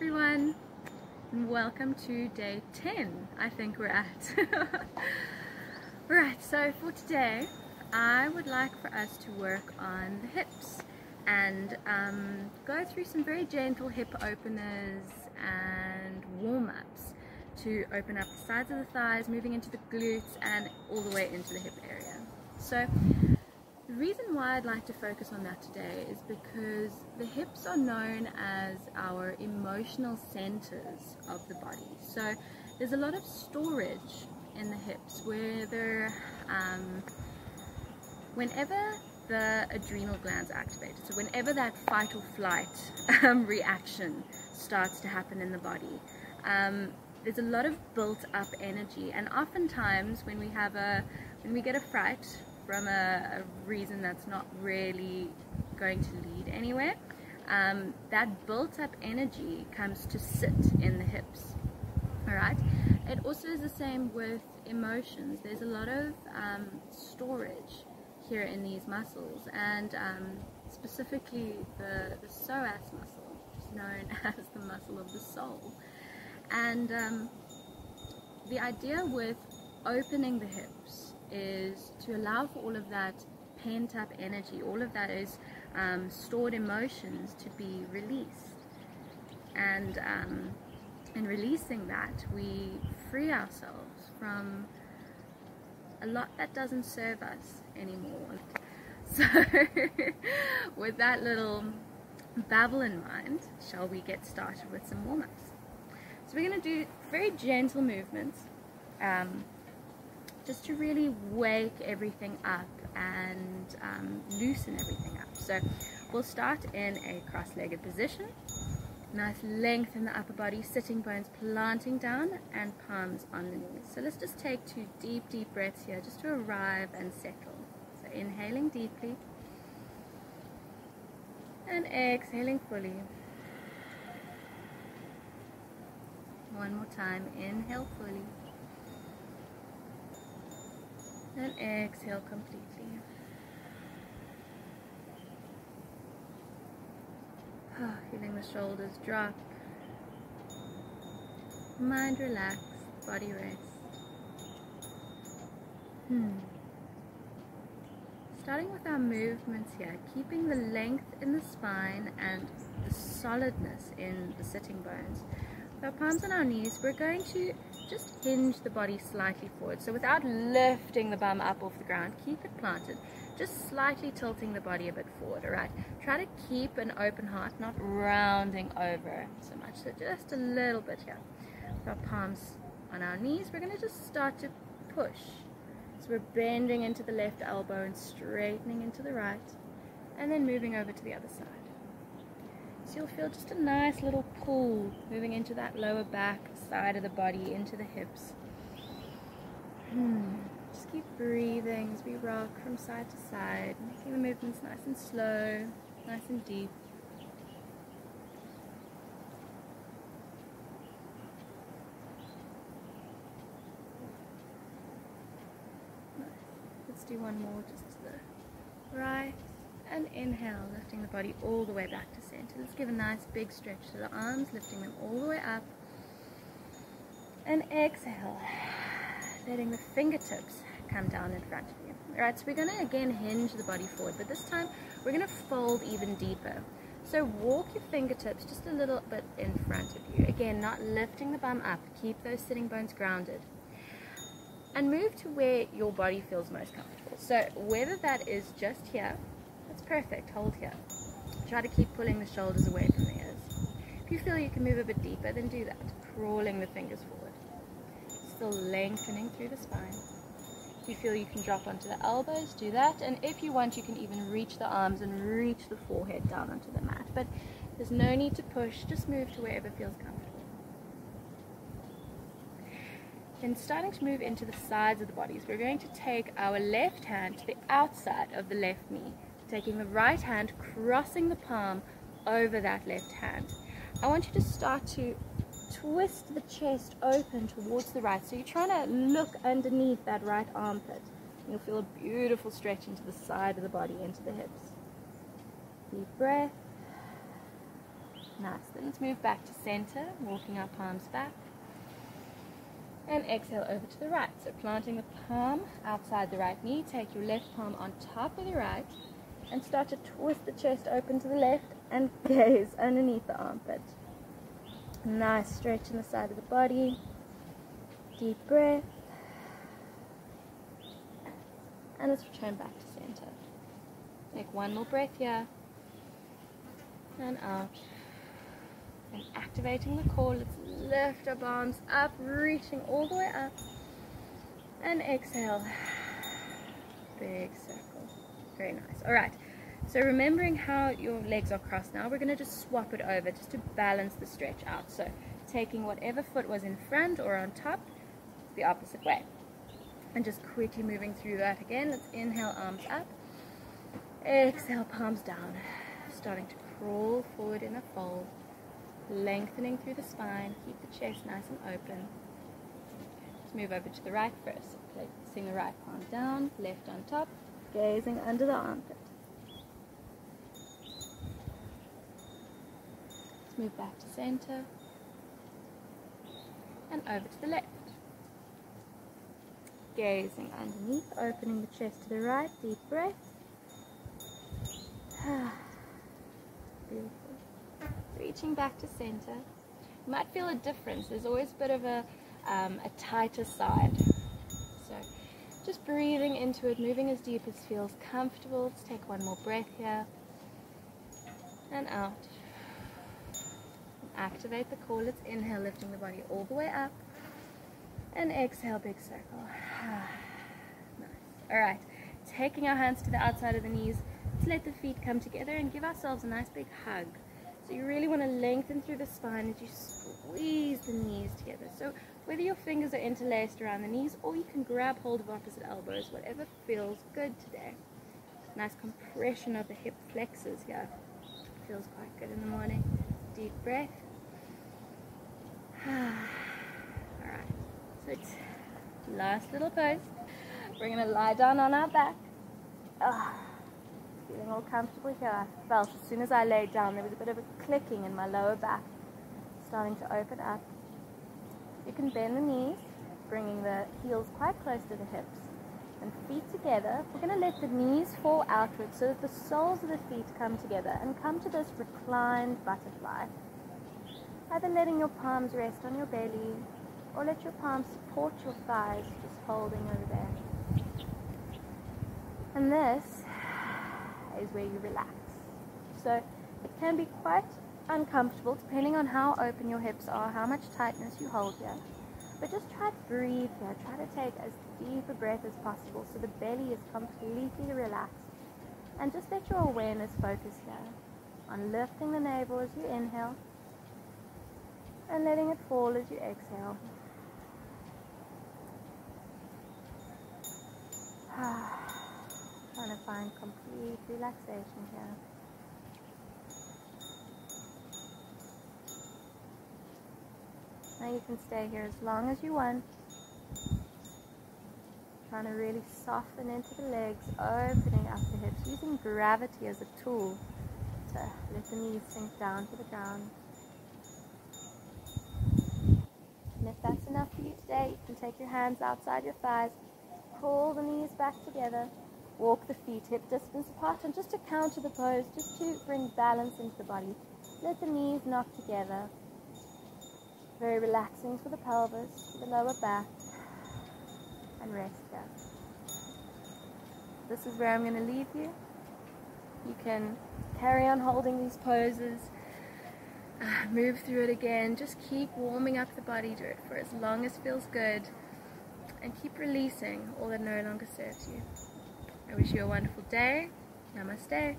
everyone, and welcome to day 10, I think we're at. Right, so for today, I would like for us to work on the hips and go through some very gentle hip openers and warm-ups to open up the sides of the thighs, moving into the glutes and all the way into the hip area. So the reason why I'd like to focus on that today is because the hips are known as our emotional centers of the body. So there's a lot of storage in the hips where whenever the adrenal glands are activated, so whenever that fight or flight reaction starts to happen in the body, there's a lot of built up energy, and oftentimes when we get a fright from a reason that's not really going to lead anywhere, that built up energy comes to sit in the hips. Alright, it also is the same with emotions. There's a lot of storage here in these muscles, and specifically the psoas muscle, which is known as the muscle of the soul. And the idea with opening the hips is to allow for all of that pent up energy, all of that is stored emotions to be released. And in releasing that, we free ourselves from a lot that doesn't serve us anymore. So with that little babble in mind, shall we get started with some warm-ups? So we're going to do very gentle movements, just to really wake everything up and loosen everything up. So we'll start in a cross-legged position. Nice length in the upper body, sitting bones planting down and palms on the knees. So let's just take 2 deep breaths here just to arrive and settle. So inhaling deeply and exhaling fully. One more time, inhale fully and exhale completely. Feeling the shoulders drop, mind relaxed, body rest. Starting with our movements here, keeping the length in the spine and the solidness in the sitting bones. With our palms on our knees, we're going to just hinge the body slightly forward. So without lifting the bum up off the ground, keep it planted. Just slightly tilting the body a bit forward, alright? Try to keep an open heart, not rounding over so much. So just a little bit here. With our palms on our knees, we're going to just start to push. So we're bending into the left elbow and straightening into the right, and then moving over to the other side. So you'll feel just a nice little pull moving into that lower back side of the body, into the hips. Just keep breathing as we rock from side to side, making the movements nice and slow, nice and deep. Nice. Let's do one more just to the right. And inhale, lifting the body all the way back to center. Let's give a nice big stretch to the arms, lifting them all the way up. And exhale, letting the fingertips come down in front of you. Alright, so we're going to again hinge the body forward, but this time we're going to fold even deeper. So walk your fingertips just a little bit in front of you. Again, not lifting the bum up. Keep those sitting bones grounded. And move to where your body feels most comfortable. So whether that is just here, that's perfect, hold here. Try to keep pulling the shoulders away from the ears. If you feel you can move a bit deeper, then do that. Crawling the fingers forward. Still lengthening through the spine. If you feel you can drop onto the elbows, do that. And if you want, you can even reach the arms and reach the forehead down onto the mat. But there's no need to push, just move to wherever feels comfortable. Then starting to move into the sides of the bodies, we're going to take our left hand to the outside of the left knee, taking the right hand, crossing the palm over that left hand. I want you to start to twist the chest open towards the right. So you're trying to look underneath that right armpit. You'll feel a beautiful stretch into the side of the body, into the hips. Deep breath. Nice. Then let's move back to center, walking our palms back. And exhale over to the right. So planting the palm outside the right knee, take your left palm on top of the right and start to twist the chest open to the left and gaze underneath the armpit. Nice stretch in the side of the body. Deep breath. And let's return back to center. Take one more breath here. And out. And activating the core, let's lift our arms up, reaching all the way up. And exhale. Big circle. Very nice. Alright, so remembering how your legs are crossed now, we're going to just swap it over just to balance the stretch out. So taking whatever foot was in front or on top, the opposite way. And just quickly moving through that again. Let's inhale, arms up. Exhale, palms down. Starting to crawl forward in a fold. Lengthening through the spine, keep the chest nice and open. Let's move over to the right first. Placing the right palm down, left on top, gazing under the armpit. Let's move back to center and over to the left. Gazing underneath, opening the chest to the right, deep breath. Beautiful. Reaching back to center. You might feel a difference. There's always a bit of a tighter side. So just breathing into it, moving as deep as feels comfortable. Let's take one more breath here. And out. Activate the core. Let's inhale, lifting the body all the way up. And exhale, big circle. Nice. Alright. Taking our hands to the outside of the knees. Let's let the feet come together and give ourselves a nice big hug. So you really want to lengthen through the spine as you squeeze the knees together. So whether your fingers are interlaced around the knees or you can grab hold of opposite elbows, whatever feels good today. Nice compression of the hip flexors here. Feels quite good in the morning. Deep breath. Alright, so it's last little pose. We're going to lie down on our back. Feeling all comfortable here. I felt as soon as I laid down there was a bit of a clicking in my lower back, starting to open up. You can bend the knees, bringing the heels quite close to the hips, and feet together. We're going to let the knees fall outwards so that the soles of the feet come together and come to this reclined butterfly. Either letting your palms rest on your belly or let your palms support your thighs, just holding over there. And this is where you relax. So it can be quite uncomfortable depending on how open your hips are, how much tightness you hold here. But just try to breathe here. Try to take as deep a breath as possible so the belly is completely relaxed. And just let your awareness focus here on lifting the navel as you inhale and letting it fall as you exhale. Trying to find complete relaxation here. Now you can stay here as long as you want. Trying to really soften into the legs, opening up the hips, using gravity as a tool to let the knees sink down to the ground. And if that's enough for you today, you can take your hands outside your thighs, pull the knees back together, walk the feet hip distance apart, and just to counter the pose, just to bring balance into the body, let the knees knock together. Very relaxing for the pelvis, the lower back, and rest here. This is where I'm going to leave you. You can carry on holding these poses, move through it again, just keep warming up the body, do it for as long as feels good, and keep releasing all that no longer serves you. I wish you a wonderful day. Namaste.